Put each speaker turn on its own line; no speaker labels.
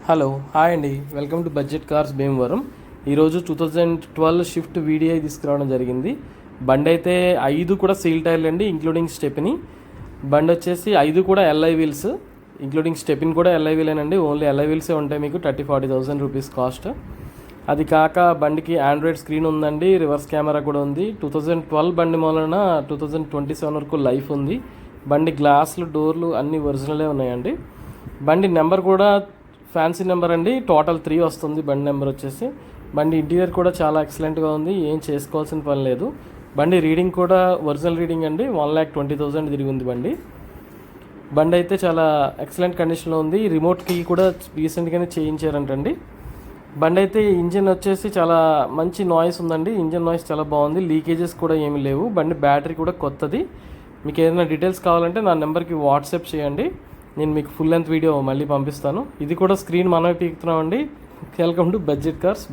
Hello hi అండి, welcome to budget cars Bhimavaram. ఈరోజు 2012 shift VDI తీసుకురావడం జరిగింది. బండి అయితే 5 కూడా సీల్ టైర్లు అండి, ఇంక్లూడింగ్ స్టెప్ని. బండి వచ్చేసి 5 కూడా ఎల్ఐ వీల్స్, ఇంక్లూడింగ్ స్టెప్ని కూడా ఎల్ఐ వీలేనండి. ఓన్లీ ఎల్ఐ వీల్సే ఉంటాయి మీకు 30-40,000 రూపీస్ కాస్ట్. అది కాక బండికి ఆండ్రాయిడ్ స్క్రీన్ ఉందండి, రివర్స్ కెమెరా కూడా ఉంది. 2012 బండి మూలన 2027 వరకు లైఫ్ ఉంది. బండి గ్లాసులు, డోర్లు అన్నీ ఒరిజినలే ఉన్నాయండి. బండి నెంబర్ కూడా ఫ్యాన్సీ నెంబర్ అండి, టోటల్ 3 వస్తుంది బండి నెంబర్ వచ్చేసి. బండి ఇంటీరియర్ కూడా చాలా ఎక్సలెంట్గా ఉంది, ఏం చేసుకోవాల్సిన పని లేదు. బండి రీడింగ్ కూడా ఒరిజినల్ రీడింగ్ అండి, 1,20,000 తిరిగి ఉంది బండి అయితే చాలా ఎక్సలెంట్ కండిషన్లో ఉంది. రిమోట్ కీ కూడా రీసెంట్గానే చేయించారంటండి. బండి అయితే ఇంజిన్ వచ్చేసి చాలా మంచి నాయిస్ ఉందండి, ఇంజిన్ నాయిస్ చాలా బాగుంది, లీకేజెస్ కూడా ఏమీ లేవు. బండి బ్యాటరీ కూడా కొత్తది. మీకు ఏదైనా డీటెయిల్స్ కావాలంటే నా నెంబర్కి వాట్సాప్ చేయండి, నేను మీకు ఫుల్ లెంత్ వీడియో మళ్ళీ పంపిస్తాను. ఇది కూడా స్క్రీన్ మనమే పీకుతున్నామండి. Welcome to budget cars.